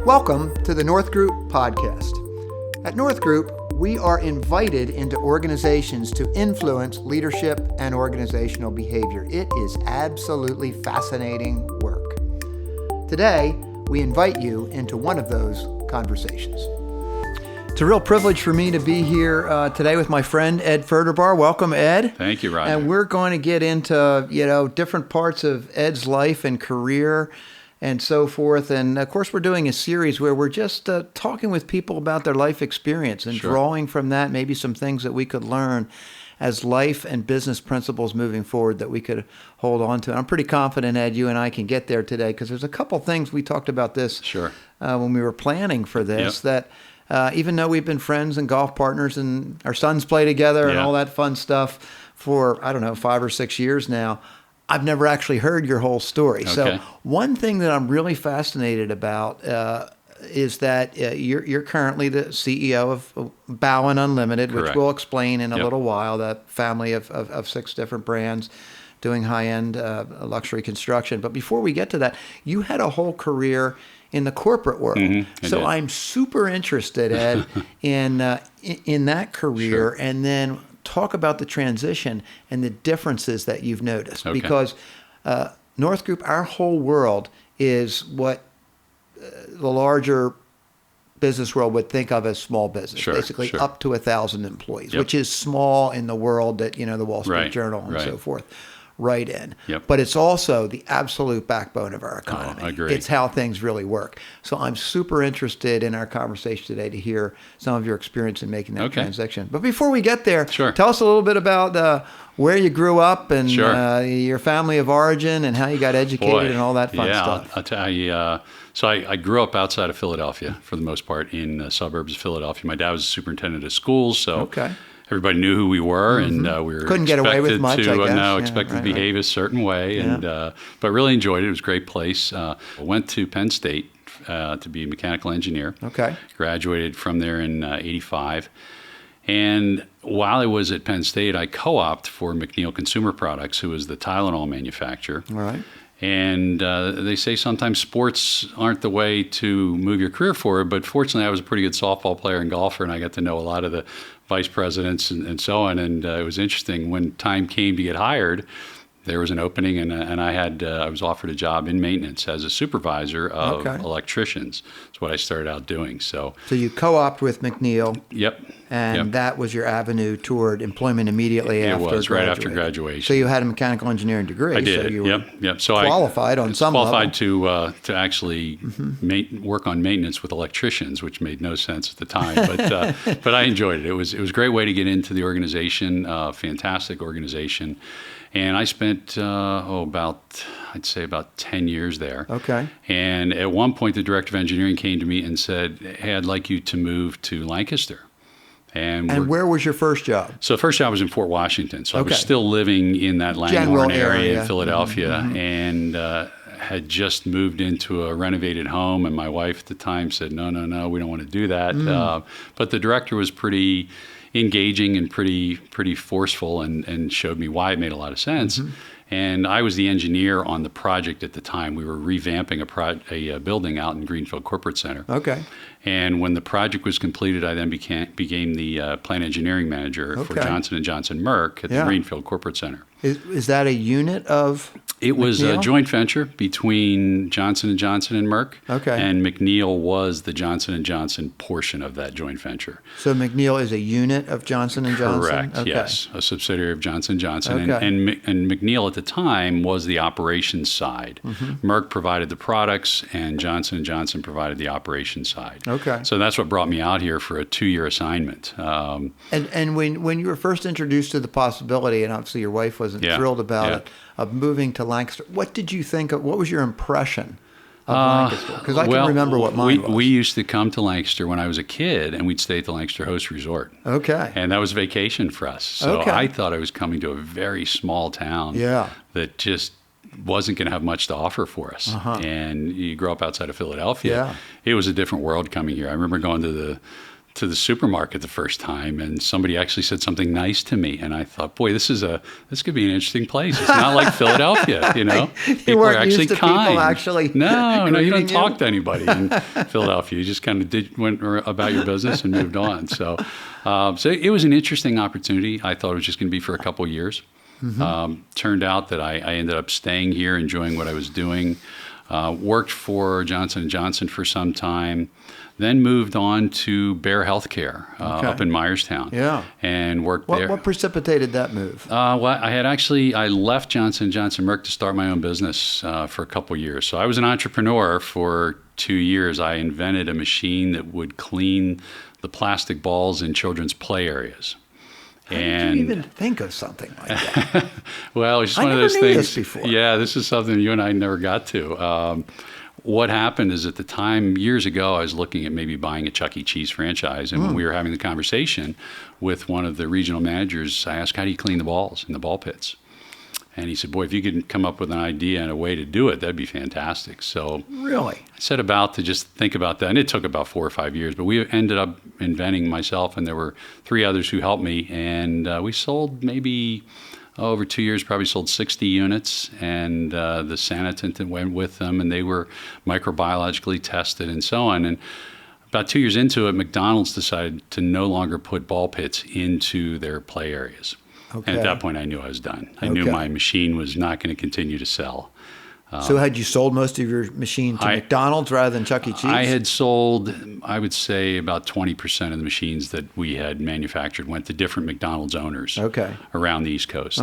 Welcome to the North Group podcast. At North Group, we are invited into organizations to influence leadership and organizational behavior. It is absolutely fascinating work. Today, we invite you into one of those conversations. It's a real privilege for me to be here today with my friend Ed Ferderbar. Welcome, Ed. Thank you, Roger. And we're going to get into, different parts of Ed's life and career and so forth. And of course, we're doing a series where we're just talking with people about their life experience and drawing from that maybe some things that we could learn as life and business principles moving forward that we could hold on to. And I'm pretty confident, Ed, you and I can get there today because there's a couple things we talked about this when we were planning for this that even though we've been friends and golf partners and our sons play together and all that fun stuff for, 5 or 6 years now, I've never actually heard your whole story. Okay. So one thing that I'm really fascinated about is that you're currently the CEO of Baüen Unlimited, which we'll explain in a little while, that family of 6 different brands doing high-end luxury construction. But before we get to that, you had a whole career in the corporate world. So I'm super interested, Ed, in that career and then talk about the transition and the differences that you've noticed. Because North Group, our whole world is what the larger business world would think of as small business, basically up to 1,000 employees, which is small in the world that, the Wall Street Journal and so forth write in. But it's also the absolute backbone of our economy. I agree. It's how things really work. So I'm super interested in our conversation today to hear some of your experience in making that transition. But before we get there, tell us a little bit about where you grew up and your family of origin and how you got educated and all that fun stuff. I'll tell you. So I grew up outside of Philadelphia for the most part in the suburbs of Philadelphia. My dad was a superintendent of schools, so everybody knew who we were, and we were couldn't get away with much, I guess. Expected to behave a certain way, and but really enjoyed it. It was a great place. Went to Penn State to be a mechanical engineer. Graduated from there in '85, and while I was at Penn State, I co-opted for McNeil Consumer Products, who was the Tylenol manufacturer. And they say sometimes sports aren't the way to move your career forward, but fortunately I was a pretty good softball player and golfer, and I got to know a lot of the vice presidents and so on, and it was interesting. When time came to get hired, there was an opening, and I was offered a job in maintenance as a supervisor of electricians. That's what I started out doing. So you co-opted with McNeil. And that was your avenue toward employment immedately after graduation. It was right after graduation. So you had a mechanical engineering degree. I did. So you were So qualified on some level. Qualified to actually work on maintenance with electricians, which made no sense at the time. But I enjoyed it. It was a great way to get into the organization. Fantastic organization. And I spent about 10 years there. And at one point, the director of engineering came to me and said, "Hey, I'd like you to move to Lancaster." And where was your first job? So the first job was in Fort Washington. So I was still living in that Langhorne area in Philadelphia, and had just moved into a renovated home. And my wife at the time said, no, we don't want to do that. But the director was pretty engaging and pretty forceful and showed me why it made a lot of sense. And I was the engineer on the project at the time. We were revamping a building out in Greenfield Corporate Center. And when the project was completed, I then became the plant engineering manager for Johnson & Johnson Merck at the Greenfield Corporate Center. Is that a unit of It was McNeil? A joint venture between Johnson & Johnson and Merck. And McNeil was the Johnson & Johnson portion of that joint venture. So McNeil is a unit of Johnson & Johnson? Correct, yes. A subsidiary of Johnson & Johnson. And McNeil at the time was the operations side. Merck provided the products, and Johnson & Johnson provided the operations side. So that's what brought me out here for a 2-year assignment. And when you were first introduced to the possibility, and obviously your wife wasn't thrilled about it, of moving to Lancaster, what did you think of, what was your impression of Lancaster? Because I can remember what mine was. We used to come to Lancaster when I was a kid, and we'd stay at the Lancaster Host Resort. And that was vacation for us. So I thought I was coming to a very small town that just wasn't going to have much to offer for us. And you grow up outside of Philadelphia. It was a different world coming here. I remember going to to the supermarket the first time, and somebody actually said something nice to me, and I thought, boy, this could be an interesting place. It's not like Philadelphia, you know. People are actually kind. People actually no, you don't talk to anybody in Philadelphia. You just kind of went about your business and moved on. So it was an interesting opportunity. I thought it was just going to be for a couple of years. Turned out that I ended up staying here, enjoying what I was doing. Worked for Johnson & Johnson for some time. Then moved on to Bayer Healthcare up in Myerstown. Yeah. And worked there. What precipitated that move? Well, I left Johnson & Johnson Merck to start my own business for a couple years. So I was an entrepreneur for 2 years. I invented a machine that would clean the plastic balls in children's play areas. How did you even think of something like that? Well, it's just one of those things. This before. Yeah, this is something you and I never got to. What happened is at the time, years ago, I was looking at maybe buying a Chuck E. Cheese franchise. And when we were having the conversation with one of the regional managers, I asked, how do you clean the balls in the ball pits? And he said, boy, if you could come up with an idea and a way to do it, that'd be fantastic. So really, I set about to just think about that. And it took about 4 or 5 years. But we ended up inventing myself, and there were 3 others who helped me. And we sold maybe over 2 years, probably sold 60 units. And the Sanitant that went with them, and they were microbiologically tested and so on. And about 2 years into it, McDonald's decided to no longer put ball pits into their play areas. Okay. And at that point, I knew I was done. I knew my machine was not going to continue to sell. So had you sold most of your machine to McDonald's rather than Chuck E. Cheese? I had sold, I would say, about 20% of the machines that we had manufactured went to different McDonald's owners around the East Coast.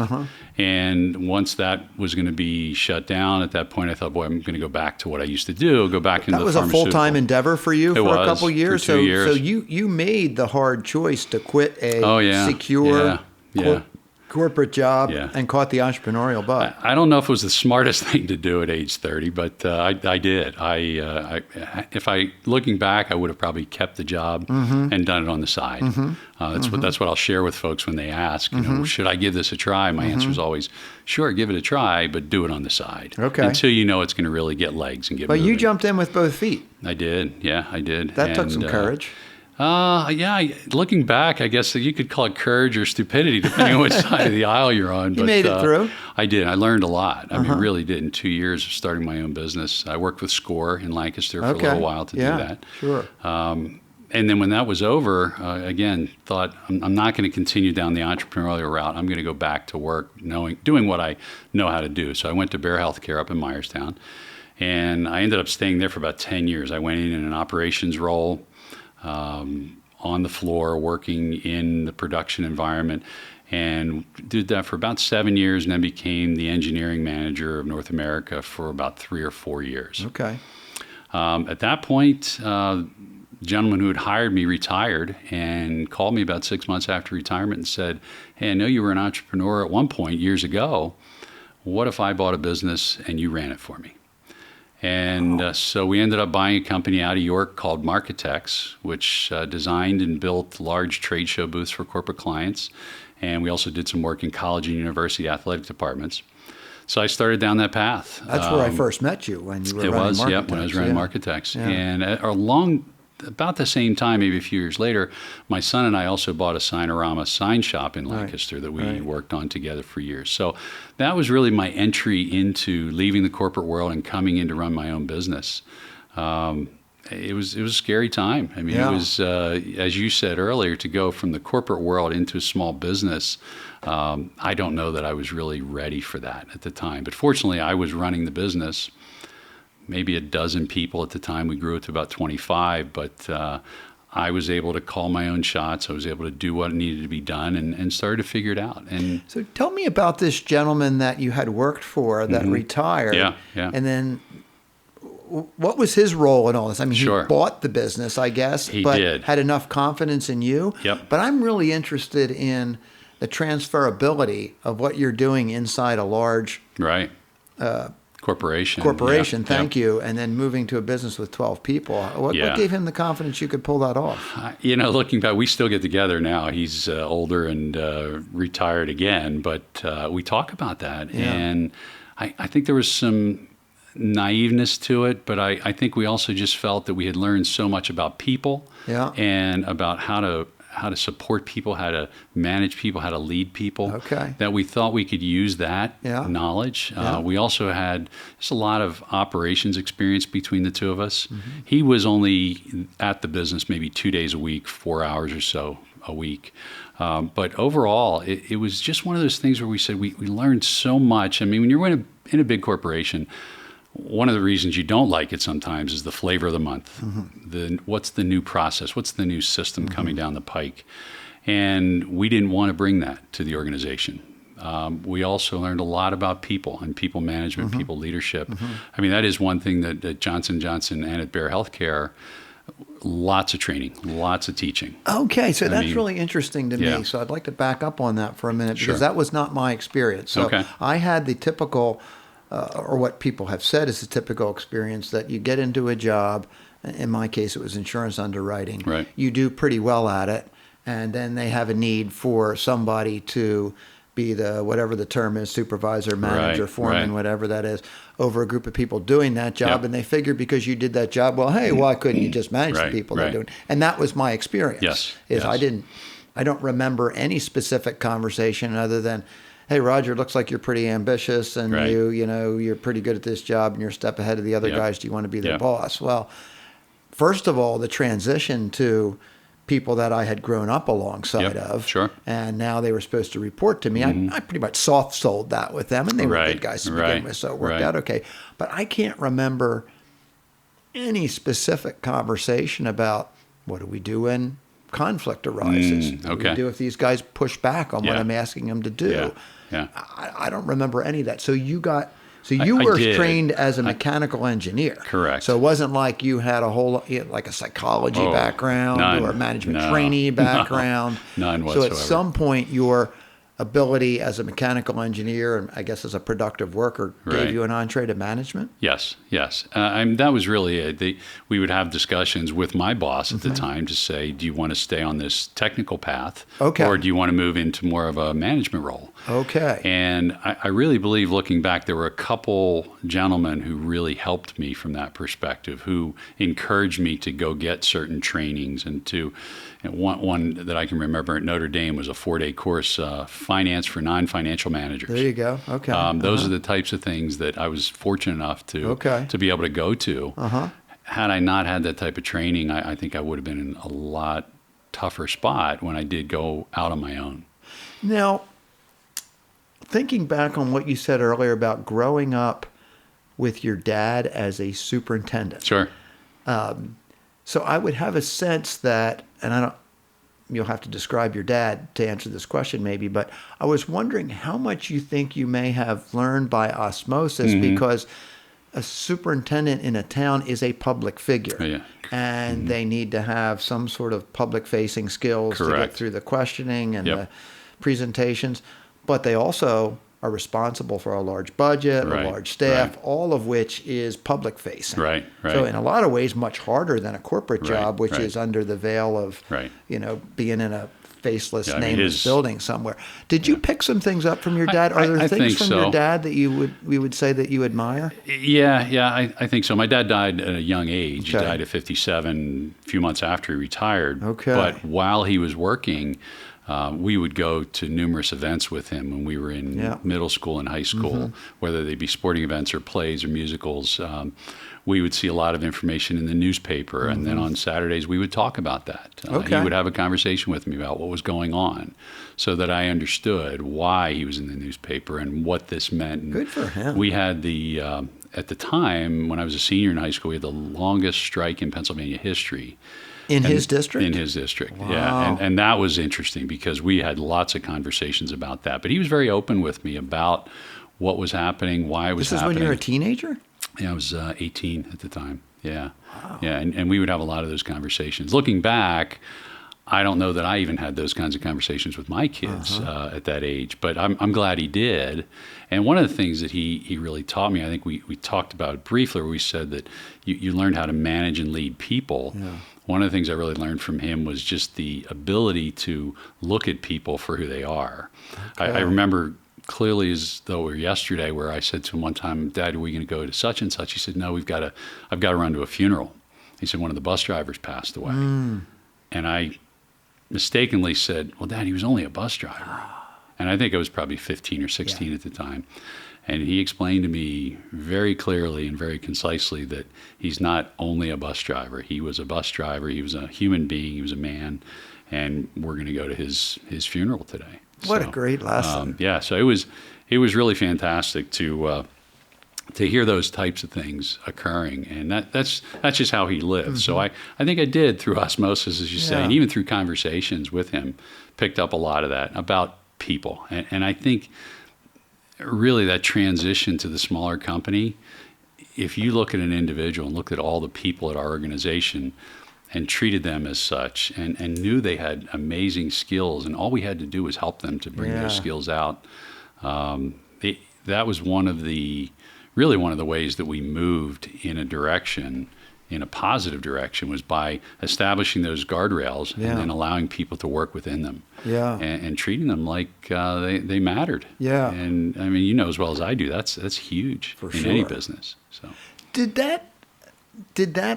And once that was going to be shut down, at that point, I thought, boy, I'm going to go back to what I used to do, go back into the pharmaceutical. That was a full-time endeavor for you for a couple years? For 2 years. So you made the hard choice to quit a secure corporate job and caught the entrepreneurial bug. I don't know if it was the smartest thing to do at age 30, but I did. If looking back, I would have probably kept the job and done it on the side. That's what I'll share with folks when they ask, you know, should I give this a try? My answer is always, sure, give it a try, but do it on the side. Until you know it's going to really get legs and get moving. But you jumped in with both feet. I did. Yeah, I did. That took some courage. Looking back, I guess you could call it courage or stupidity, depending on which side of the aisle you're on. You made it through? I did. I learned a lot. I mean, really did. In 2 years of starting my own business, I worked with SCORE in Lancaster for a little while to do that. Sure. And then when that was over, again, thought I'm not going to continue down the entrepreneurial route. I'm going to go back to work, doing what I know how to do. So I went to Bayer Healthcare up in Myerstown, and I ended up staying there for about 10 years. I went in an operations role. On the floor, working in the production environment, and did that for about 7 years, and then became the engineering manager of North America for about 3 or 4 years. Okay. At that point, the gentleman who had hired me retired and called me about 6 months after retirement and said, hey, I know you were an entrepreneur at one point years ago. What if I bought a business and you ran it for me? And so we ended up buying a company out of York called Markitex, which designed and built large trade show booths for corporate clients. And we also did some work in college and university athletic departments. So I started down that path. That's where I first met you, when you were running Markitex. When I was running Markitex. Yeah. And about the same time, maybe a few years later, my son and I also bought a Signorama sign shop in Lancaster that we worked on together for years. So that was really my entry into leaving the corporate world and coming in to run my own business. It was a scary time. I mean, it was, as you said earlier, to go from the corporate world into a small business. I don't know that I was really ready for that at the time. But fortunately, I was running the business. Maybe a dozen people at the time. We grew it to about 25, but I was able to call my own shots. I was able to do what needed to be done and started to figure it out. And so tell me about this gentleman that you had worked for that retired. Yeah. And then what was his role in all this? I mean, he bought the business, I guess, but had enough confidence in you. Yep. But I'm really interested in the transferability of what you're doing inside a large corporation, thank you, and then moving to a business with 12 people. What gave him the confidence you could pull that off? Looking back, we still get together now. He's older and retired again, but we talk about that. Yeah. And I think there was some naiveness to it, but I think we also just felt that we had learned so much about people and about how to support people, how to manage people, how to lead people, that we thought we could use that knowledge. We also had just a lot of operations experience between the two of us. He was only at the business maybe 2 days a week, 4 hours or so a week. But overall, it was just one of those things where we said we learned so much. I mean, when you're in a big corporation, one of the reasons you don't like it sometimes is the flavor of the month. What's the new process? What's the new system coming down the pike? And we didn't want to bring that to the organization. We also learned a lot about people and people management, people leadership. I mean, that is one thing that at Johnson & Johnson and at Bayer Healthcare, lots of training, lots of teaching. Okay, so that's really interesting to me. So I'd like to back up on that for a minute because that was not my experience. So I had the typical, or what people have said is the typical experience that you get into a job. In my case, it was insurance underwriting. Right. You do pretty well at it, and then they have a need for somebody to be the, whatever the term is, supervisor, manager, foreman, whatever that is, over a group of people doing that job. And they figure because you did that job, well, hey, why couldn't you just manage the people that are doing it? And that was my experience. I don't remember any specific conversation other than, hey, Roger, it looks like you're pretty ambitious and you're pretty good at this job and you're a step ahead of the other guys. Do you want to be their boss? Well, first of all, the transition to people that I had grown up alongside of, and now they were supposed to report to me. I pretty much soft-sold that with them, and they were good guys to begin with, so it worked out okay. But I can't remember any specific conversation about what do we do when conflict arises? What do we do if these guys push back on what I'm asking them to do? I don't remember any of that. So you were trained as a mechanical engineer. Correct. So it wasn't like you had like a psychology background or a management trainee background. None whatsoever. So at some point your ability as a mechanical engineer and I guess as a productive worker gave you an entree to management? Yes. That was really it. We would have discussions with my boss at the time to say, do you want to stay on this technical path or do you want to move into more of a management role? And I really believe, looking back, there were a couple gentlemen who really helped me from that perspective, who encouraged me to go get certain trainings and one that I can remember at Notre Dame was a 4-day course, finance for non-financial managers. There you go. Those are the types of things that I was fortunate enough to be able to go to. Had I not had that type of training, I think I would have been in a lot tougher spot when I did go out on my own. Now, thinking back on what you said earlier about growing up with your dad as a superintendent. So I would have a sense that, and you'll have to describe your dad to answer this question maybe, but I was wondering how much you think you may have learned by osmosis because a superintendent in a town is a public figure. And they need to have some sort of public-facing skills to get through the questioning and the presentations. But they also are responsible for a large budget, a large staff, all of which is public-facing. So in a lot of ways, much harder than a corporate job, which is under the veil of, being in a faceless, nameless building somewhere. Did you pick some things up from your dad? Are there things from your dad that we would say that you admire? I think so. My dad died at a young age. He died at 57, a few months after he retired. But while he was working, we would go to numerous events with him when we were in middle school and high school, whether they be sporting events or plays or musicals. We would see a lot of information in the newspaper, and then on Saturdays we would talk about that. He would have a conversation with me about what was going on so that I understood why he was in the newspaper and what this meant. And good for him. We had at the time, when I was a senior in high school, we had the longest strike in Pennsylvania history. In his district? In his district, And that was interesting because we had lots of conversations about that. But he was very open with me about what was happening, why it was happening. This is when you were a teenager? Yeah, I was 18 at the time. And we would have a lot of those conversations. Looking back, I don't know that I even had those kinds of conversations with my kids at that age, but I'm glad he did. And one of the things that he really taught me, I think we talked about it briefly, where we said that you learned how to manage and lead people. One of the things I really learned from him was just the ability to look at people for who they are. I remember clearly as though it were yesterday, where I said to him one time, "Dad, are we going to go to such and such?" He said, "No, I've got to run to a funeral." He said, "One of the bus drivers passed away." And I mistakenly said, "Well, Dad, he was only a bus driver." And I think I was probably 15 or 16 at the time. And he explained to me very clearly and very concisely that he's not only a bus driver. He was a bus driver. He was a human being. He was a man. And we're going to go to his funeral today. What a great lesson. So it was really fantastic to hear those types of things occurring. And that's just how he lived. So I think I did, through osmosis, as you say, and even through conversations with him, picked up a lot of that about people. And I think really that transition to the smaller company, if you look at an individual and look at all the people at our organization and treated them as such and knew they had amazing skills, and all we had to do was help them to bring those skills out, that was one of the ways that we moved in a positive direction, was by establishing those guardrails and then allowing people to work within them, and treating them like they mattered. And I mean, you know as well as I do, that's huge in any business. So did that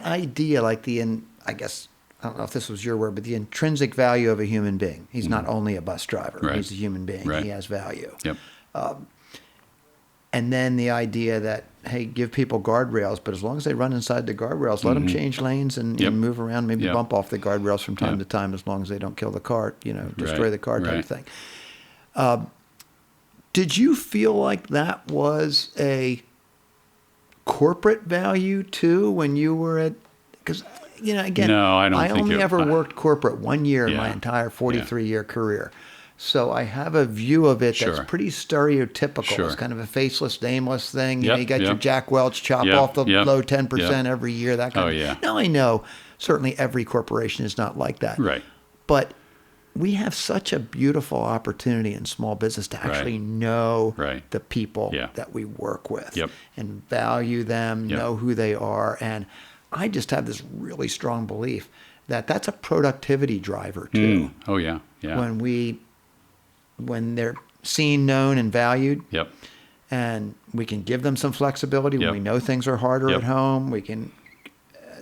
idea, like I guess, I don't know if this was your word, but the intrinsic value of a human being. He's not only a bus driver; he's a human being. He has value. And then the idea that, hey, give people guardrails, but as long as they run inside the guardrails, let them change lanes and move around, maybe bump off the guardrails from time to time, as long as they don't kill the cart, destroy the car type thing. Did you feel like that was a corporate value too when you were at, because, again, no, I only ever worked corporate 1 year in my entire 43-year career. So I have a view of it that's pretty stereotypical. It's kind of a faceless, nameless thing. You got your Jack Welch chop off the low 10% every year, that kind of thing. Now I know certainly every corporation is not like that. But we have such a beautiful opportunity in small business to actually know the people that we work with and value them, know who they are. And I just have this really strong belief that that's a productivity driver too. When they're seen, known, and valued, and we can give them some flexibility when we know things are harder at home,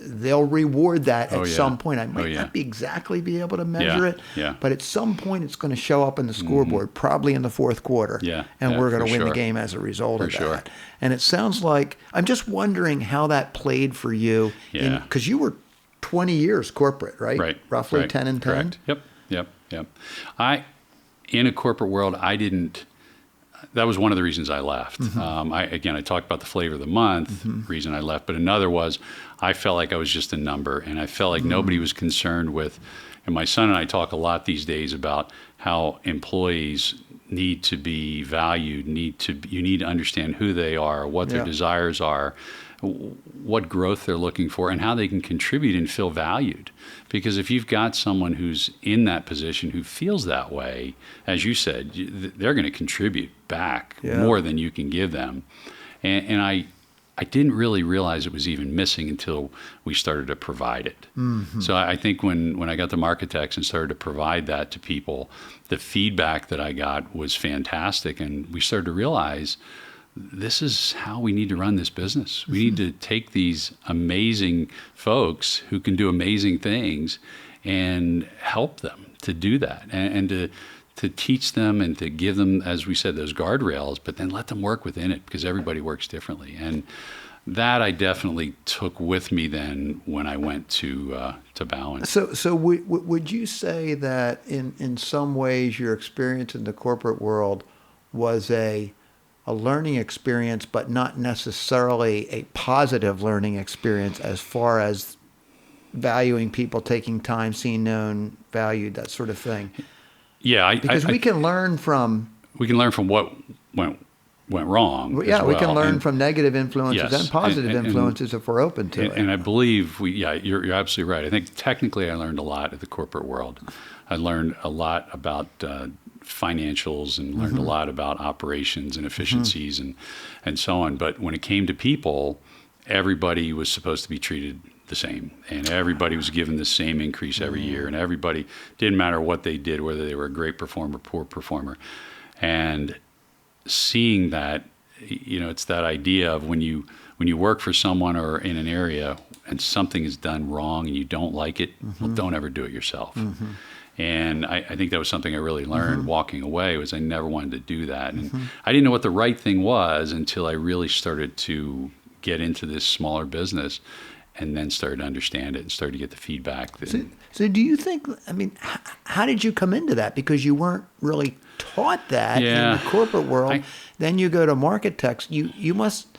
they'll reward that at some point. I might not exactly be able to measure it, but at some point it's going to show up in the scoreboard, probably in the fourth quarter, and we're going to win the game as a result of that. And it sounds like, I'm just wondering how that played for you, because you were 20 years corporate, right? Roughly 10 and 10? Yep. In a corporate world, that was one of the reasons I left. I talked about the flavor of the month reason I left, but another was I felt like I was just a number, and I felt like nobody was concerned with, and my son and I talk a lot these days about how employees need to be valued, you need to understand who they are, what their desires are, what growth they're looking for, and how they can contribute and feel valued. Because if you've got someone who's in that position who feels that way, as you said, they're going to contribute back more than you can give them. And I didn't really realize it was even missing until we started to provide it. So I think when I got the Marketechs and started to provide that to people, the feedback that I got was fantastic. And we started to realize this is how we need to run this business. We need to take these amazing folks who can do amazing things and help them to do that, and to teach them and to give them, as we said, those guardrails, but then let them work within it, because everybody works differently. And that I definitely took with me then when I went to Baüen. So would you say that in some ways your experience in the corporate world was a learning experience, but not necessarily a positive learning experience as far as valuing people, taking time, seen, known, valued, that sort of thing? Because we can learn from what went wrong. We can learn from negative influences and positive influences if we're open to it. And I believe you're absolutely right. I think technically I learned a lot at the corporate world. I learned a lot about financials and learned a lot about operations and efficiencies and so on. But when it came to people, everybody was supposed to be treated the same, and everybody was given the same increase every year, and everybody, didn't matter what they did, whether they were a great performer, poor performer. And seeing that, it's that idea of when you work for someone or in an area and something is done wrong and you don't like it, well, don't ever do it yourself. And I think that was something I really learned walking away, was I never wanted to do that. And I didn't know what the right thing was until I really started to get into this smaller business and then started to understand it and started to get the feedback. So do you think, how did you come into that? Because you weren't really taught that in the corporate world. Then you go to market techs. You must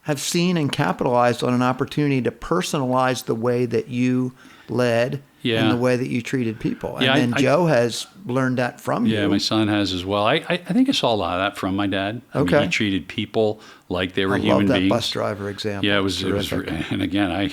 have seen and capitalized on an opportunity to personalize the way that you led and the way that you treated people. And then Joe has learned that from you. Yeah, my son has as well. I think I saw a lot of that from my dad. He treated people like they were human beings. I love that bus driver example. Yeah, it was, and again,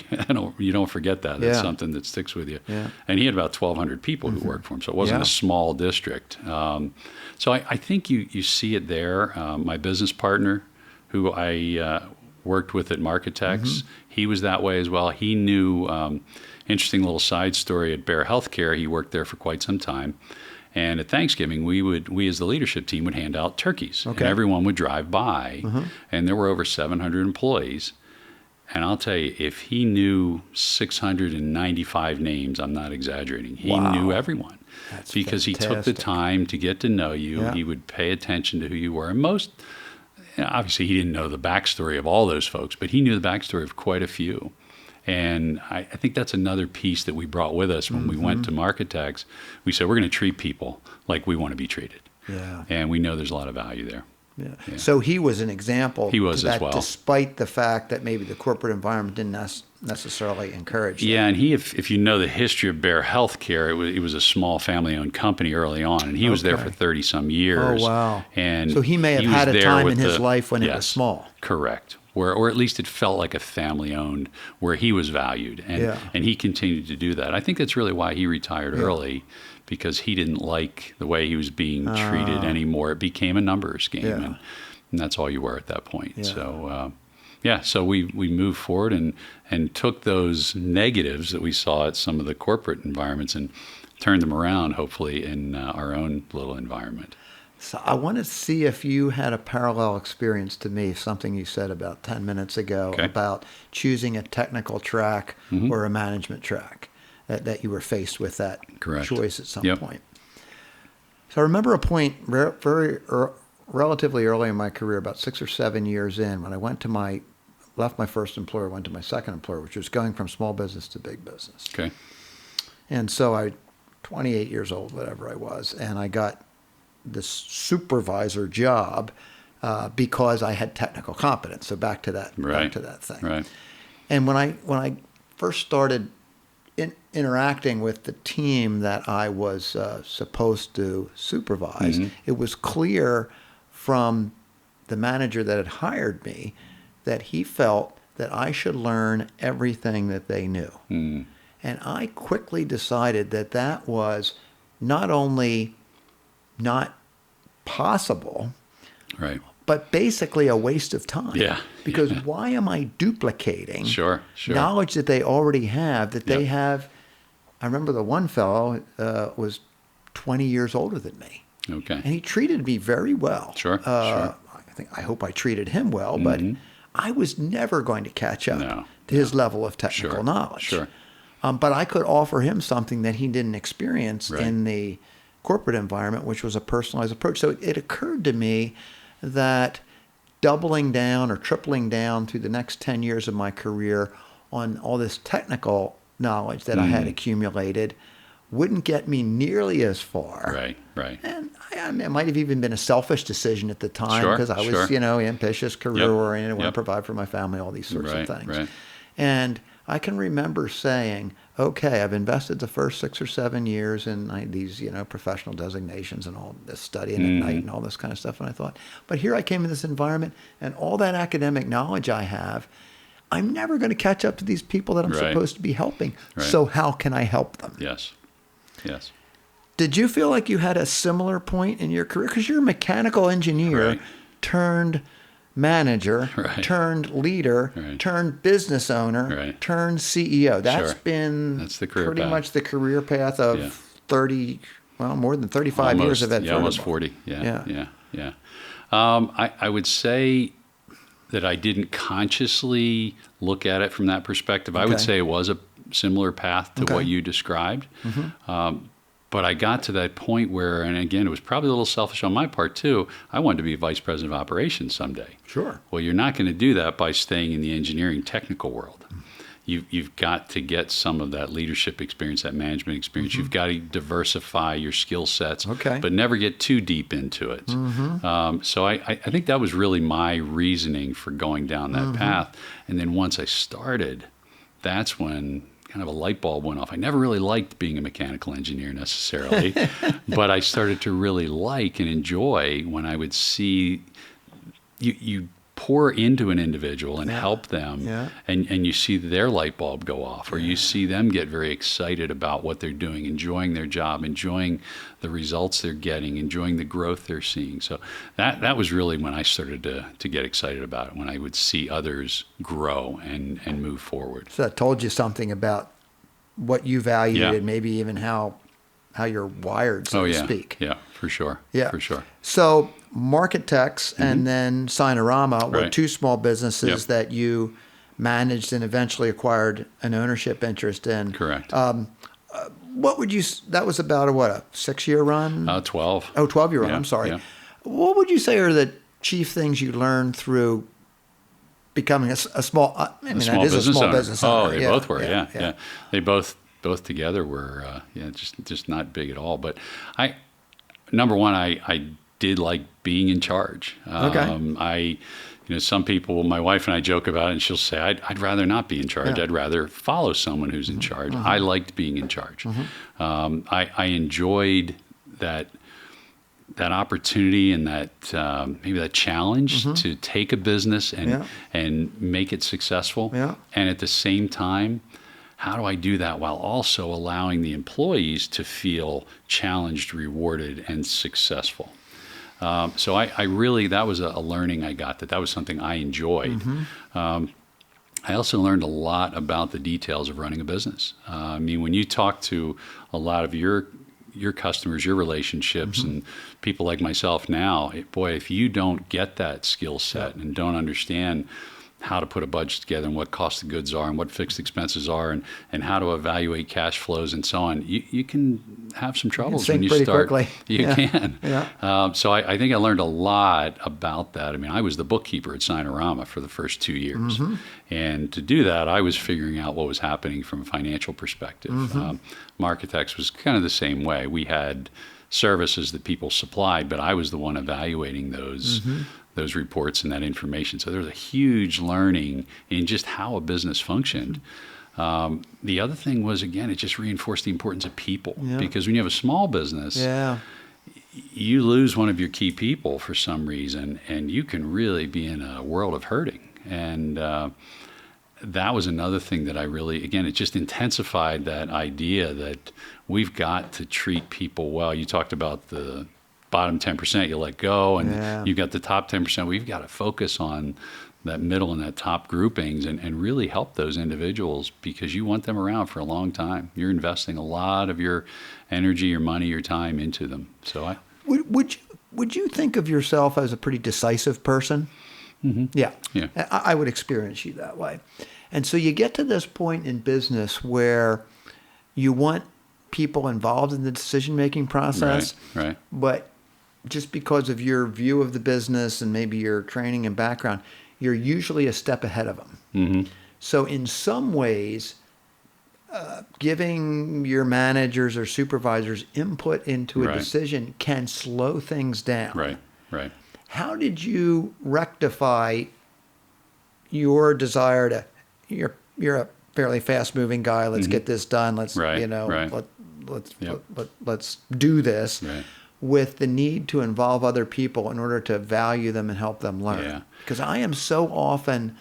you don't forget that. That's something that sticks with you. Yeah. And he had about 1,200 people who worked for him, so it wasn't a small district. So I think you see it there. My business partner, who I worked with at Markitex, he was that way as well. He knew, interesting little side story, at Bayer Healthcare, he worked there for quite some time. And at Thanksgiving, we as the leadership team would hand out turkeys. And everyone would drive by, and there were over 700 employees. And I'll tell you, if he knew 695 names, I'm not exaggerating, he knew everyone. That's because fantastic. He took the time to get to know you. He would pay attention to who you were. And obviously he didn't know the backstory of all those folks, but he knew the backstory of quite a few. And I think that's another piece that we brought with us when we went to Markitex. We said, we're going to treat people like we want to be treated. Yeah. And we know there's a lot of value there. Yeah. So he was an example. He was as well. Despite the fact that maybe the corporate environment didn't necessarily encourage that. Yeah, and if you know the history of Bayer Healthcare, it was a small family-owned company early on, and he was there for 30-some years. Oh, wow. And so he may have had a time in his life when it was small. Correct. Or at least it felt like a family-owned, where he was valued, and he continued to do that. I think that's really why he retired early, because he didn't like the way he was being treated anymore. It became a numbers game, and that's all you were at that point. Yeah. So, so we moved forward and took those negatives that we saw at some of the corporate environments and turned them around, hopefully, in our own little environment. So I want to see if you had a parallel experience to me, something you said about 10 minutes ago about choosing a technical track or a management track, that you were faced with that choice at some point. So I remember a point relatively early in my career, about 6 or 7 years in, when I left my first employer, went to my second employer, which was going from small business to big business. Okay. And so 28 years old, whatever I was, and I got this supervisor job because I had technical competence. So back to that thing. Right. And when I first started interacting with the team that I was supposed to supervise, it was clear from the manager that had hired me that he felt that I should learn everything that they knew. And I quickly decided that was not only not possible, but basically a waste of time. Yeah. Because why am I duplicating knowledge that they already have, that they have? I remember the one fellow was 20 years older than me. Okay. And he treated me very well. I hope I treated him well, but I was never going to catch up to his level of technical knowledge. But I could offer him something that he didn't experience in the corporate environment, which was a personalized approach. So it occurred to me that doubling down or tripling down through the next 10 years of my career on all this technical knowledge that I had accumulated wouldn't get me nearly as far. Right. And it might have even been a selfish decision at the time because I was, ambitious, career-oriented, want to provide for my family, all these sorts of things. And I can remember saying, okay, I've invested the first 6 or 7 years in these, professional designations and all this studying at night and all this kind of stuff. And I thought, but here I came in this environment and all that academic knowledge I have, I'm never going to catch up to these people that I'm supposed to be helping. So how can I help them? Yes. Did you feel like you had a similar point in your career? Because you're a mechanical engineer turned manager, turned leader, turned business owner, turned CEO. That's that's the career path. Much the career path of more than 35 years of Ed Ferderbar. Almost 40. Yeah. I would say that I didn't consciously look at it from that perspective. I would say it was a similar path to what you described. But I got to that point where, and again, it was probably a little selfish on my part too, I wanted to be vice president of operations someday. Sure. Well, you're not going to do that by staying in the engineering technical world. You've got to get some of that leadership experience, that management experience. You've got to diversify your skill sets, but never get too deep into it. So I think that was really my reasoning for going down that path. And then once I started, that's when kind of a light bulb went off. I never really liked being a mechanical engineer necessarily, but I started to really like and enjoy when I would see you pour into an individual and help them, and you see their light bulb go off, or you see them get very excited about what they're doing, enjoying their job, enjoying the results they're getting, enjoying the growth they're seeing. So that was really when I started to get excited about it, when I would see others grow and move forward. So that told you something about what you valued and maybe even how you're wired, so to speak. Yeah, for sure. Yeah. For sure. So Marketex and then Signarama were two small businesses that you managed and eventually acquired an ownership interest in. Correct. What would you, that was about a 6-year run? 12. Oh, 12-year run, Yeah, I'm sorry. yeah. What would you say are the chief things you learned through becoming a small, a small business owner? Oh, they both were, yeah. They both together were, just not big at all. But number one, I did like being in charge. Some people, my wife and I joke about it, and she'll say, I'd rather not be in charge. I'd rather follow someone who's in charge. I liked being in charge. I enjoyed that opportunity and that maybe that challenge to take a business and make it successful. And at the same time, how do I do that while also allowing the employees to feel challenged, rewarded, and successful? So I really, that was a learning I got, that was something I enjoyed. I also learned a lot about the details of running a business. When you talk to a lot of your customers, your relationships, and people like myself now, if you don't get that skill set and don't understand how to put a budget together and what cost of goods are and what fixed expenses are and how to evaluate cash flows and so on, you can have some troubles when you start. Quickly. You can. So I think I learned a lot about that. I was the bookkeeper at Signarama for the first 2 years. And to do that, I was figuring out what was happening from a financial perspective. Marketex was kind of the same way. We had services that people supplied, but I was the one evaluating those reports and that information. So there was a huge learning in just how a business functioned. The other thing was, again, it just reinforced the importance of people. Because when you have a small business, you lose one of your key people for some reason, and you can really be in a world of hurting. And that was another thing that I really, again, it just intensified that idea that we've got to treat people well. You talked about the bottom 10% you let go, and you've got the top 10%. We've got to focus on that middle and that top groupings and really help those individuals, because you want them around for a long time. You're investing a lot of your energy, your money, your time into them. So would you think of yourself as a pretty decisive person? Yeah. I would experience you that way. And so you get to this point in business where you want people involved in the decision-making process, right. But just because of your view of the business and maybe your training and background, you're usually a step ahead of them. So in some ways, giving your managers or supervisors input into a decision can slow things down. Right. How did you rectify your desire to, you're a fairly fast-moving guy, let's get this done, let's do this, with the need to involve other people in order to value them and help them learn? Because I am so often,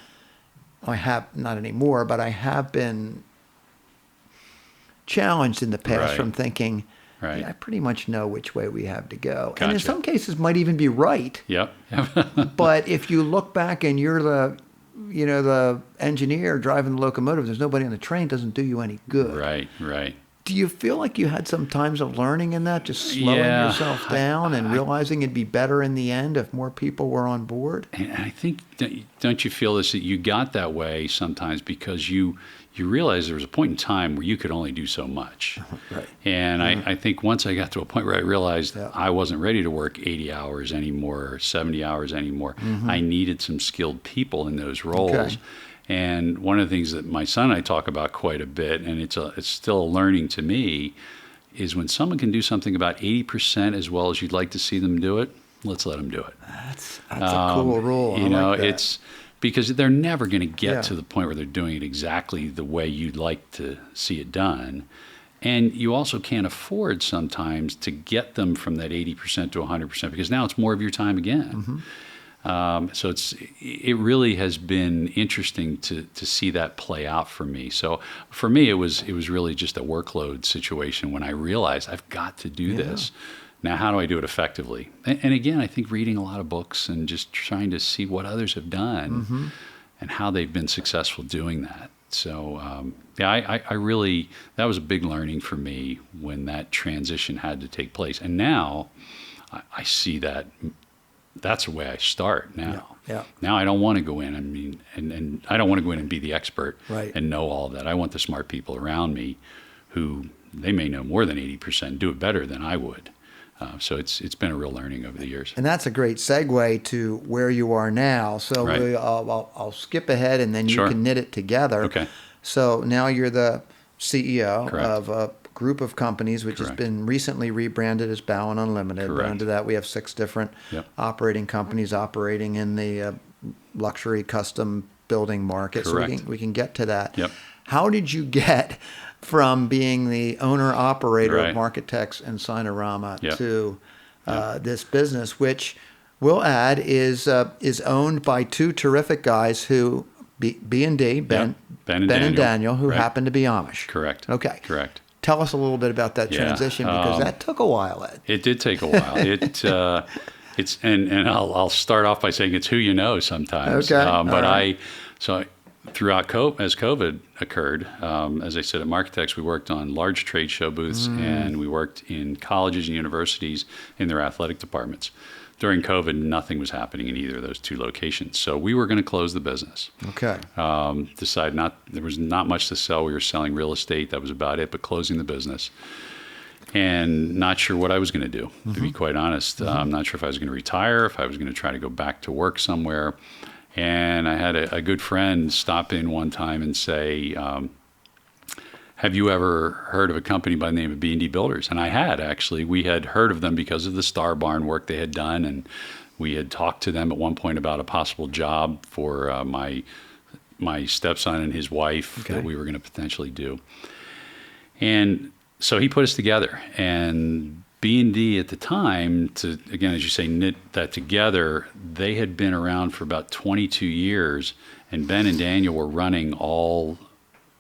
I have, not anymore, but I have been challenged in the past from thinking, I pretty much know which way we have to go. Gotcha. And in some cases might even be right. But if you look back and you're the engineer driving the locomotive, there's nobody on the train, doesn't do you any good. Right. Do you feel like you had some times of learning in that, just slowing yourself down and realizing it'd be better in the end if more people were on board? And I think, don't you feel this, that you got that way sometimes because you realize there was a point in time where you could only do so much. Right. And I think once I got to a point where I realized I wasn't ready to work 80 hours anymore or 70 hours anymore, I needed some skilled people in those roles. Okay. And one of the things that my son and I talk about quite a bit, and it's still a learning to me, is when someone can do something about 80% as well as you'd like to see them do it, let's let them do it. That's a cool rule. You know, it's because they're never going to get to the point where they're doing it exactly the way you'd like to see it done. And you also can't afford sometimes to get them from that 80% to 100% because now it's more of your time again. So it really has been interesting to see that play out for me. So for me, it was really just a workload situation when I realized I've got to do this. Now, how do I do it effectively? And again, I think reading a lot of books and just trying to see what others have done and how they've been successful doing that. So I really, that was a big learning for me when that transition had to take place. And now I see that. That's the way I start now. Now I don't want to go in. I mean, and I don't want to go in and be the expert and know all of that. I want the smart people around me who they may know more than 80%, do it better than I would. So it's been a real learning over the years. And that's a great segue to where you are now. So I'll skip ahead and then you can knit it together. Okay. So now you're the CEO of a group of companies, which has been recently rebranded as Baüen Unlimited. But under that, we have 6 different operating companies operating in the luxury custom building market. So we can get to that. How did you get from being the owner-operator of Markitex and Signarama to this business, which we'll add is owned by 2 terrific guys who, B&D, Ben and Daniel, who happen to be Amish. Correct. Okay. Correct. Tell us a little bit about that transition because that took a while, Ed. It did take a while. It's and I'll start off by saying it's who you know sometimes. Okay. Throughout as COVID occurred, as I said at Markitex, we worked on large trade show booths and we worked in colleges and universities in their athletic departments. During COVID, nothing was happening in either of those 2 locations. So we were going to close the business. Okay. There was not much to sell. We were selling real estate. That was about it, but closing the business. And not sure what I was going to do, to be quite honest. I'm not sure if I was going to retire, if I was going to try to go back to work somewhere. And I had a good friend stop in one time and say, have you ever heard of a company by the name of B&D Builders? And I had, actually. We had heard of them because of the Star Barn work they had done, and we had talked to them at one point about a possible job for my stepson and his wife that we were going to potentially do. And so he put us together. And B&D at the time, to, again, as you say, knit that together, they had been around for about 22 years, and Ben and Daniel were running all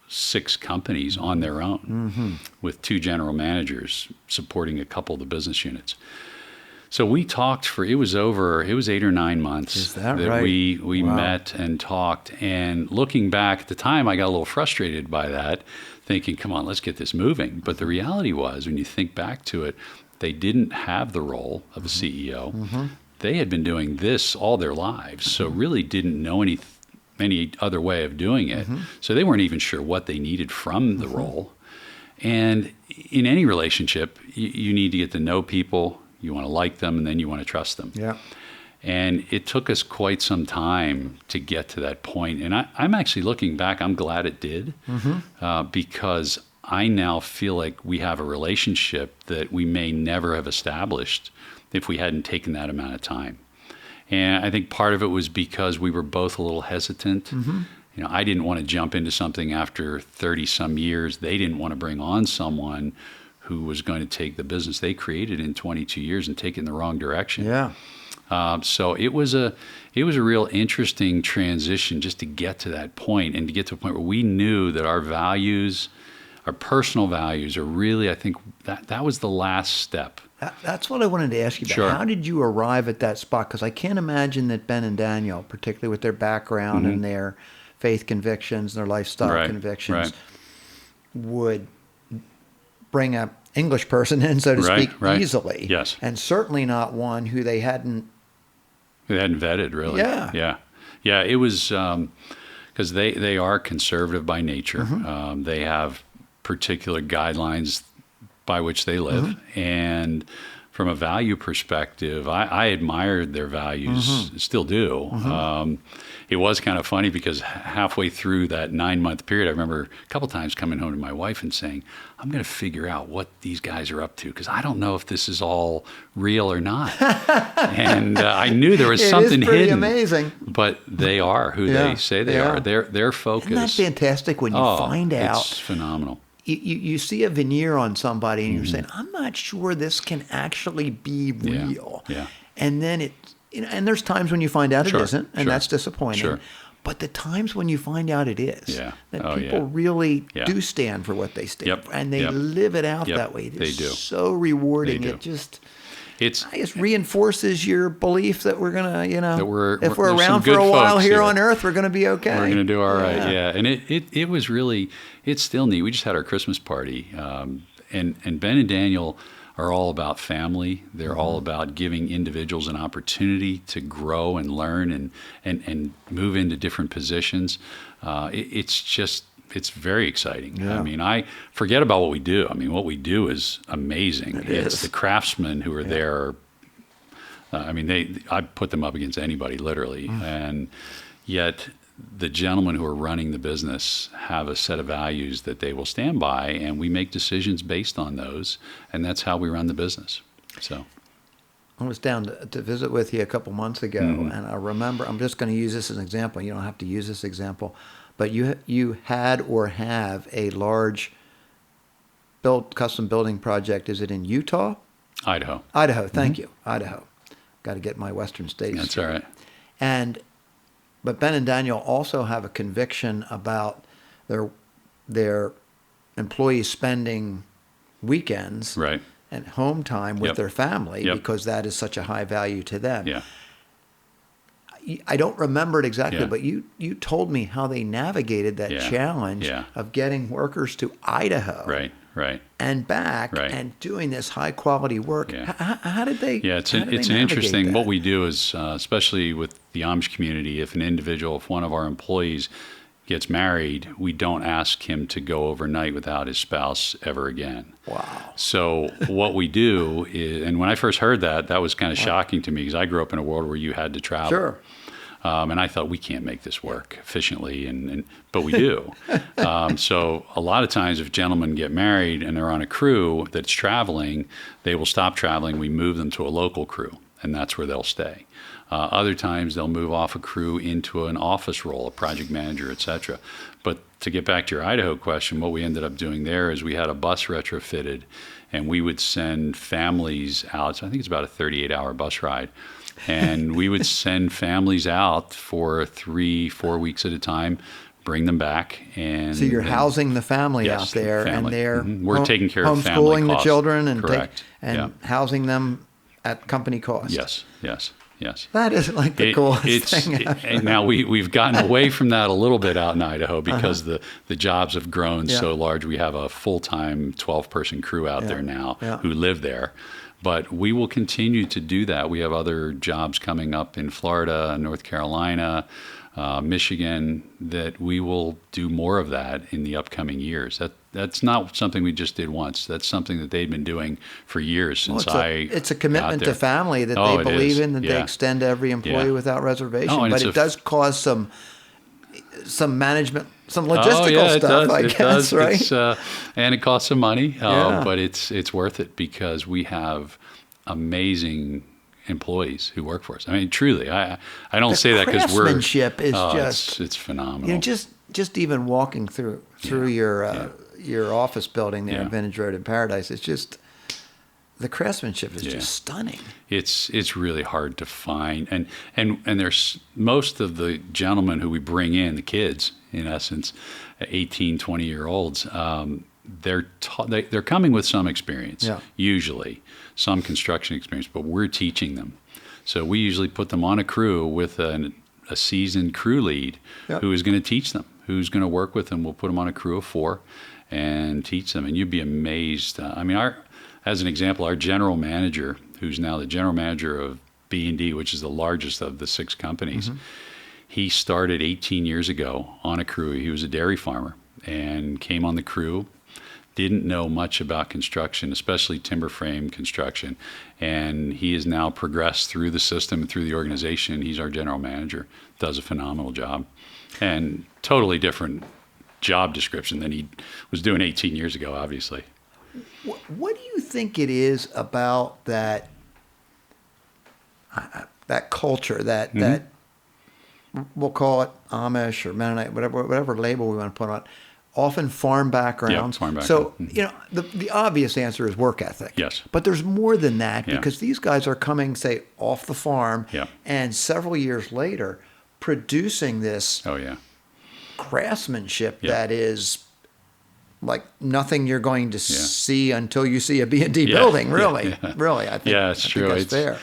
6 companies on their own with 2 general managers supporting a couple of the business units. So we talked it was 8 or 9 months Is that we met and talked. And looking back at the time, I got a little frustrated by that, thinking, come on, let's get this moving. But the reality was, when you think back to it, they didn't have the role of a CEO. They had been doing this all their lives, so really didn't know any other way of doing it. So they weren't even sure what they needed from the role. And in any relationship, you need to get to know people, you want to like them, and then you want to trust them. And it took us quite some time to get to that point. And I'm actually looking back, I'm glad it did, because I now feel like we have a relationship that we may never have established if we hadn't taken that amount of time. And I think part of it was because we were both a little hesitant. You know, I didn't want to jump into something after 30 some years. They didn't want to bring on someone who was going to take the business they created in 22 years and take it in the wrong direction. So it was a real interesting transition just to get to that point, and to get to a point where we knew that our values, our personal values, are really, I think that was the last step. That's what I wanted to ask you about. Sure. How did you arrive at that spot? Because I can't imagine that Ben and Daniel, particularly with their background and their faith convictions and their lifestyle convictions, would bring a English person in, so to speak, easily. Yes. And certainly not one who they hadn't vetted, really. Yeah. It was because they are conservative by nature. They have particular guidelines by which they live, and from a value perspective, I admired their values, still do. It was kind of funny because halfway through that 9-month period, I remember a couple times coming home to my wife and saying, I'm going to figure out what these guys are up to because I don't know if this is all real or not. And I knew there was something hidden. It is pretty amazing. But they are who they say they are. Their focus. Isn't that fantastic when you find out? It's phenomenal. You see a veneer on somebody and you're saying, I'm not sure this can actually be real. Yeah. And then and there's times when you find out it isn't, and that's disappointing. Sure. But the times when you find out it is, that people really do stand for what they stand for, and they live it out that way. It is so rewarding. It just reinforces your belief that we're gonna, if we're around for a while here on Earth, we're gonna be okay. We're gonna do all right. Yeah. And it was really, it's still neat. We just had our Christmas party, and Ben and Daniel are all about family. They're all about giving individuals an opportunity to grow and learn and move into different positions. It's very exciting. Yeah. I mean, I forget about what we do. I mean, what we do is amazing. It's the craftsmen who are there. I put them up against anybody, literally. And yet the gentlemen who are running the business have a set of values that they will stand by, and we make decisions based on those, and that's how we run the business. So I was down to visit with you a couple months ago, and I remember, I'm just going to use this as an example. You don't have to use this example, but you had or have a large custom building project. Is it in Utah? Idaho. Idaho, thank you. Idaho. Got to get my western states. That's all right. But Ben and Daniel also have a conviction about their employees spending weekends and home time with their family because that is such a high value to them. Yeah. I don't remember it exactly, but you told me how they navigated that challenge of getting workers to Idaho. Right. And back and doing this high quality work. Yeah. How did they? Yeah, it's an interesting. What we do is, especially with the Amish community, if one of our employees gets married, we don't ask him to go overnight without his spouse ever again. Wow. So what we do is, and when I first heard that was kind of shocking to me because I grew up in a world where you had to travel. Sure. And I thought we can't make this work efficiently, but we do. So a lot of times if gentlemen get married and they're on a crew that's traveling, they will stop traveling. We move them to a local crew, and that's where they'll stay. Other times they'll move off a crew into an office role, a project manager, et cetera. But to get back to your Idaho question, what we ended up doing there is we had a bus retrofitted, and we would send families out. So I think it's about a 38-hour bus ride. And we would send families out for 3-4 weeks at a time, bring them back. And so you're housing the family out there, and they're we're taking care of family homeschooling the children and housing them at company cost. Yes. That is like the coolest thing ever. And now we've gotten away from that a little bit out in Idaho because the jobs have grown so large. We have a full-time 12-person crew out there now who live there. But we will continue to do that. We have other jobs coming up in Florida, North Carolina, Michigan, that we will do more of that in the upcoming years. That's not something we just did once. That's something that they've been doing for years since it's a commitment to family that they believe in, that they extend to every employee without reservation. But it does cause some management, some logistical stuff, I guess, right? And it costs some money, but it's worth it because we have amazing employees who work for us. I mean, truly, I don't say that because we're craftsmanship is just it's phenomenal. Just even walking through your office building there in Vintage Road in Paradise, it's just the craftsmanship is just stunning. It's really hard to find, and there's most of the gentlemen who we bring in, the kids, in essence, 18, 20-year-olds. They're coming with some experience, usually some construction experience, but we're teaching them. So we usually put them on a crew with a seasoned crew lead who is going to teach them, who's going to work with them. We'll put them on a crew of 4 and teach them. And you'd be amazed. As an example, our general manager, who's now the general manager of B&D, which is the largest of the 6 companies, he started 18 years ago on a crew. He was a dairy farmer and came on the crew, didn't know much about construction, especially timber frame construction. And he has now progressed through the system and through the organization. He's our general manager, does a phenomenal job. And totally different job description than he was doing 18 years ago, obviously. What do you think it is about that culture, that we'll call it Amish or Mennonite, whatever label we want to put on it, often farm backgrounds. Yeah, farm background. So, the obvious answer is work ethic. Yes. But there's more than that, because these guys are coming, say, off the farm and several years later producing this craftsmanship that is like nothing you're going to see until you see a B&D building, really. Really, I think. Yeah, it's true. That's fair.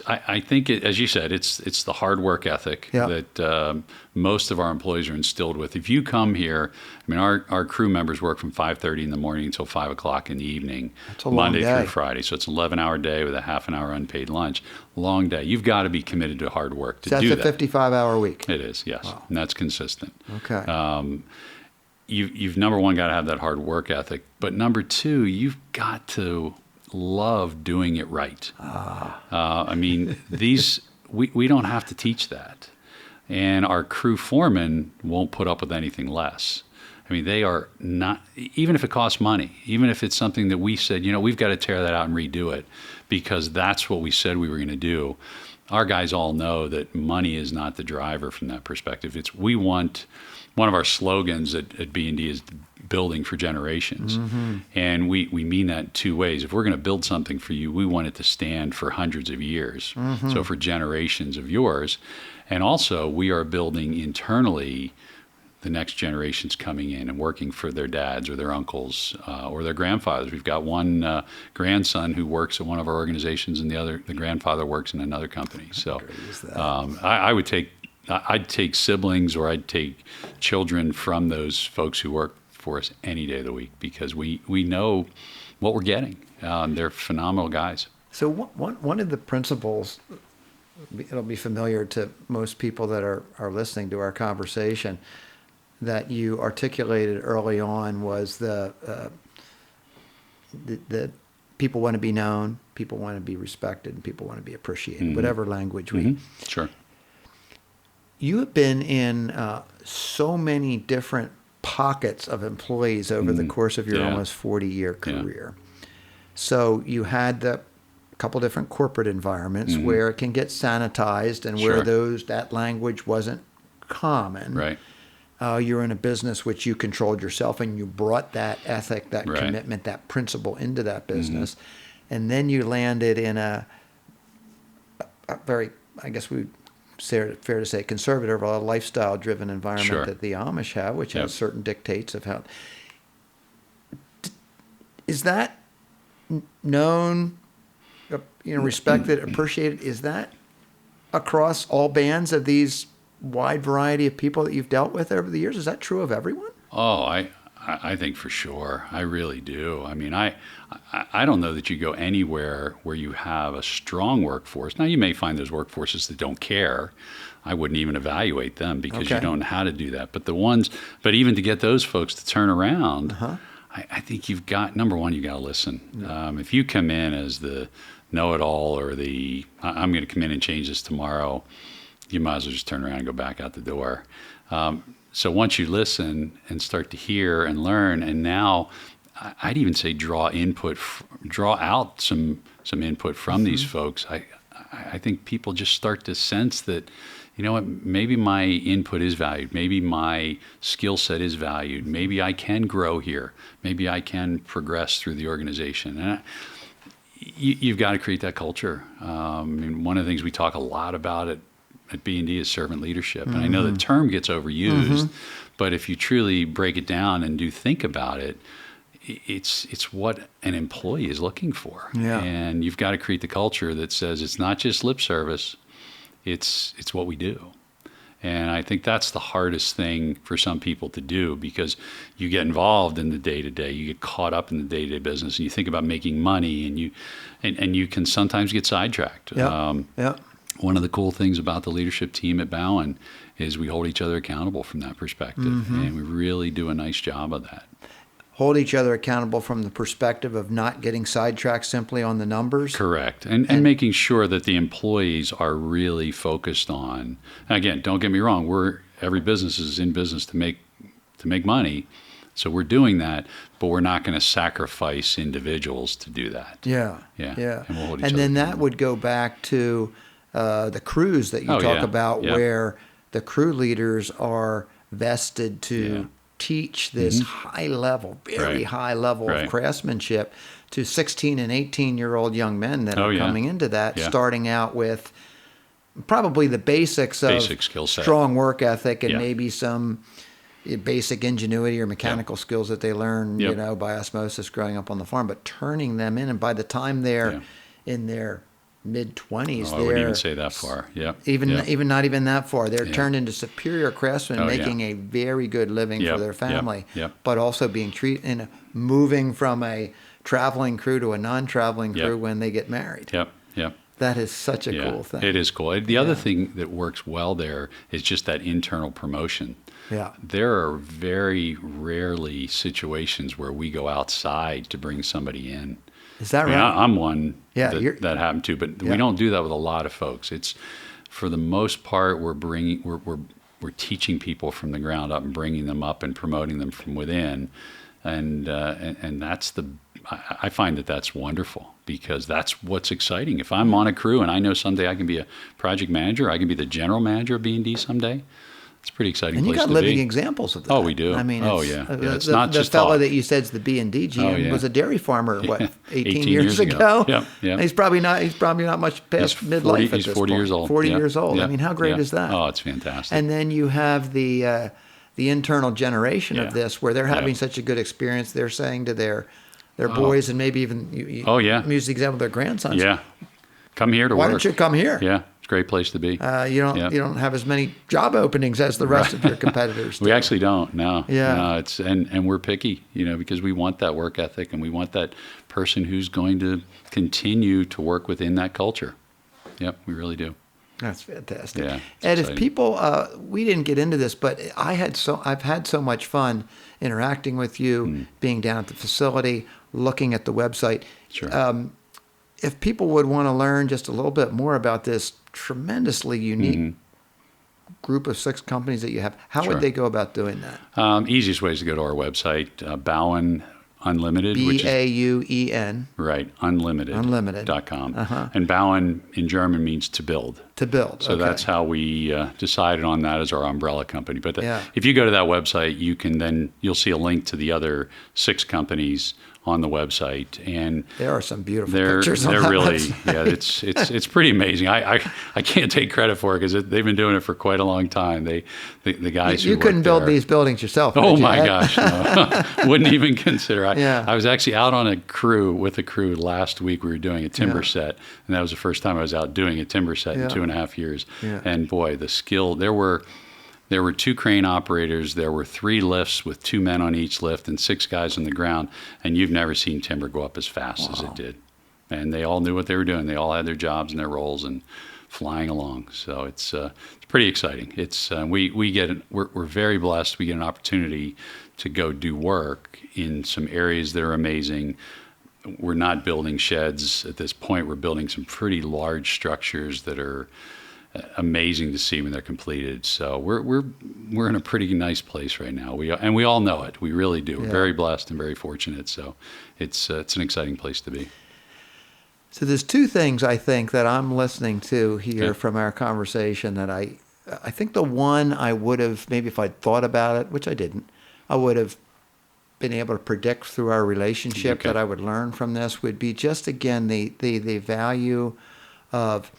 I think, as you said, it's the hard work ethic that most of our employees are instilled with. If you come here, our crew members work from 5:30 in the morning until 5 o'clock in the evening, Monday through Friday. So it's an 11-hour day with a half an hour unpaid lunch. Long day. You've got to be committed to hard work to do that. That's a 55-hour week. It is, yes. Wow. And that's consistent. Okay. You've number one got to have that hard work ethic, but number two, you've got to love doing it right. We don't have to teach that, and our crew foremen won't put up with anything less. They are not, even if it costs money, even if it's something that we said, we've got to tear that out and redo it because that's what we said we were going to do. Our guys all know that money is not the driver from that perspective. One of our slogans at B&D is building for generations. And we mean that in 2 ways. If we're going to build something for you, we want it to stand for hundreds of years. So for generations of yours. And also we are building internally the next generations coming in and working for their dads or their uncles or their grandfathers. We've got one grandson who works at one of our organizations and the grandfather works in another company. So I'd take siblings or I'd take children from those folks who work for us any day of the week because we know what we're getting. They're phenomenal guys. So one of the principles, it'll be familiar to most people that are listening to our conversation, that you articulated early on was the people want to be known, people want to be respected, and people want to be appreciated, whatever language we... Sure. You have been in so many different pockets of employees over the course of your almost 40-year career. So you had a couple different corporate environments where it can get sanitized and where that language wasn't common. Right. You're in a business which you controlled yourself and you brought that ethic, that commitment, that principle into that business. And then you landed in a very, I guess fair to say, conservative or lifestyle-driven environment that the Amish have, which has certain dictates of how... Is that known, respected, appreciated? Is that across all bands of these wide variety of people that you've dealt with over the years? Is that true of everyone? Oh, I think for sure. I really do. I don't know that you go anywhere where you have a strong workforce. Now, you may find those workforces that don't care. I wouldn't even evaluate them because you don't know how to do that. But even to get those folks to turn around, I think you've got, number one, you got to listen. If you come in as the know-it-all or I'm going to come in and change this tomorrow, you might as well just turn around and go back out the door. So once you listen and start to hear and learn, and now I'd even say draw out some input from these folks, I think people just start to sense that, maybe my input is valued. Maybe my skill set is valued. Maybe I can grow here. Maybe I can progress through the organization. And you've got to create that culture. One of the things we talk a lot about at B&D is servant leadership. And I know the term gets overused, but if you truly break it down and think about it, it's what an employee is looking for. And you've got to create the culture that says it's not just lip service, it's what we do. And I think that's the hardest thing for some people to do, because you get involved in the day-to-day, you get caught up in the day-to-day business, and you think about making money, and you can sometimes get sidetracked. One of the cool things about the leadership team at Baüen is we hold each other accountable from that perspective, and we really do a nice job of that. Hold each other accountable from the perspective of not getting sidetracked simply on the numbers. Correct. And making sure that the employees are really focused on, again, don't get me wrong, every business is in business to make money. So we're doing that, but we're not going to sacrifice individuals to do that. Yeah. And we'll hold each and other then that accountable. would go back to the crews that you talk about, where the crew leaders are vested to teach this high level, very high level of craftsmanship to 16 and 18-year-old young men that are coming into that, starting out with probably the basics of skill set, strong work ethic, and maybe some basic ingenuity or mechanical skills that they learn, by osmosis growing up on the farm, but turning them in. And by the time they're in their mid-20s, I wouldn't even say that far. Even not even that far. They're turned into superior craftsmen, making a very good living for their family, but also being treated and moving from a traveling crew to a non-traveling crew when they get married. That is such a cool thing. It is cool. The other thing that works well there is just that internal promotion. There are very rarely situations where we go outside to bring somebody in. Is that right? I'm one that happened to, but we don't do that with a lot of folks. It's, for the most part, we're teaching people from the ground up and bringing them up and promoting them from within, and that's I find that's wonderful, because that's what's exciting. If I'm on a crew and I know someday I can be a project manager, I can be the general manager of B&D someday. It's a pretty exciting place to be. And you got living examples of that. Oh, we do. I mean, it's not just the fellow talk. that you said's the B&D GM was a dairy farmer. 18 years ago? He's probably not much past midlife. He's 40 years old. 40 years old. I mean, how great is that? Oh, it's fantastic. And then you have the internal generation of this, where they're having such a good experience. They're saying to their boys, and maybe even use the example of their grandsons. Come here to work. Why don't you come here? Great place to be. You don't have as many job openings as the rest of your competitors do. We actually don't. No. It's and we're picky, because we want that work ethic, and we want that person who's going to continue to work within that culture. We really do. That's fantastic. Yeah, Ed, if people, we didn't get into this, but I've had so much fun interacting with you, being down at the facility, looking at the website. Sure. If people would want to learn just a little bit more about this tremendously unique group of 6 companies that you have, how would they go about doing that? Easiest way is to go to our website, Baüen Unlimited. B-A-U-E-N. Right, unlimited.com. And Baüen in German means to build. To build, So that's how we decided on that as our umbrella company. But if you go to that website, you'll see a link to the other 6 companies on the website, and there are some beautiful pictures on that website. It's pretty amazing. I can't take credit for it, because they've been doing it for quite a long time. The guys you couldn't build these buildings yourself. Oh my gosh, no. Wouldn't even consider. I was actually out on a crew last week. We were doing a timber set, and that was the first time I was out doing a timber set in 2.5 years. And boy, the skill there were 2 crane operators, there were 3 lifts with 2 men on each lift and 6 guys on the ground, and you've never seen timber go up as fast as it did. And they all knew what they were doing. They all had their jobs and their roles and flying along. So it's pretty exciting. It's we're very blessed. We get an opportunity to go do work in some areas that are amazing. We're not building sheds at this point. We're building some pretty large structures that are amazing to see when they're completed. So we're in a pretty nice place right now. We all know it. We really do. We're very blessed and very fortunate. So it's an exciting place to be. So there's 2 things I think that I'm listening to here from our conversation that I think the one I would have, maybe if I'd thought about it, which I didn't, I would have been able to predict through our relationship that I would learn from this would be just, again, the value of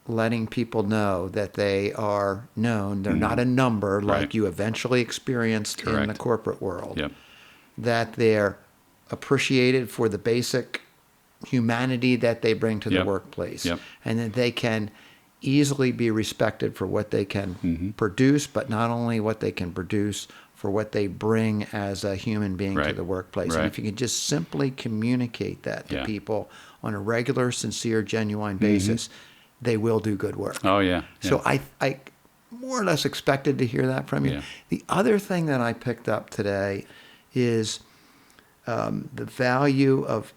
letting people know that they are known. They're not a number like you eventually experienced in the corporate world. That they're appreciated for the basic humanity that they bring to the workplace. And that they can easily be respected for what they can produce, but not only what they can produce, for what they bring as a human being to the workplace. And if you can just simply communicate that to people on a regular, sincere, genuine basis, they will do good work. Oh, yeah. So I more or less expected to hear that from you. Yeah. The other thing that I picked up today is the value of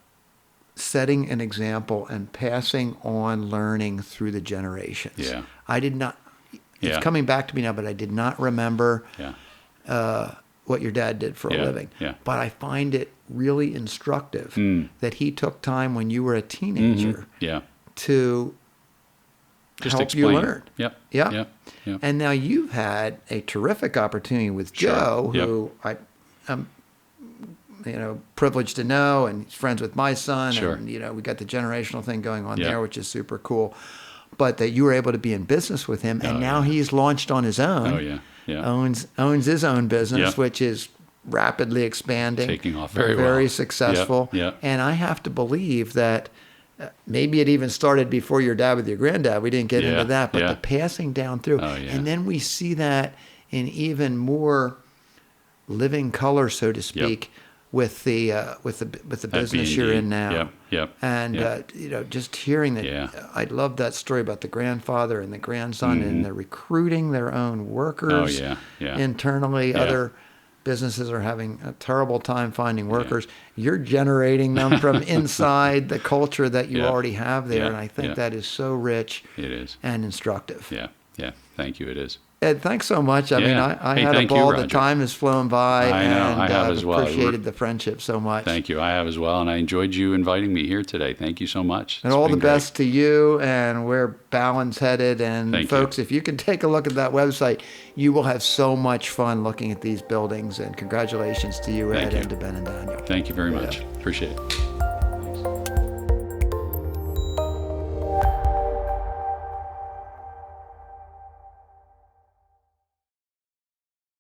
setting an example and passing on learning through the generations. Yeah. I did not, it's coming back to me now, but I did not remember what your dad did for a living. Yeah. But I find it really instructive that he took time when you were a teenager to just help explain. you learn. Yep. And now you've had a terrific opportunity with Joe, who I'm privileged to know, and he's friends with my son. And, we got the generational thing going on there, which is super cool. But that you were able to be in business with him, and now he's launched on his own. Owns his own business, which is rapidly expanding, taking off very well, successful. And I have to believe that maybe it even started before your dad with your granddad. We didn't get into that, but the passing down through, and then we see that in even more living color, so to speak, with the business you're in now. And just hearing that, I love that story about the grandfather and the grandson, and they're recruiting their own workers internally. Other businesses are having a terrible time finding workers. You're generating them from inside the culture that you already have there, and I think that is so rich. It is. And instructive. Yeah. Thank you. It is. Ed, thanks so much. I mean, I had a ball. The time has flown by. I know. And I have as well. Appreciated the friendship so much. Thank you. I have as well. And I enjoyed you inviting me here today. Thank you so much. And all the best to you and where Baüen's headed. And folks, if you can take a look at that website, you will have so much fun looking at these buildings. And congratulations to you, Ed, and to Ben and Daniel. Thank you very much. Appreciate it.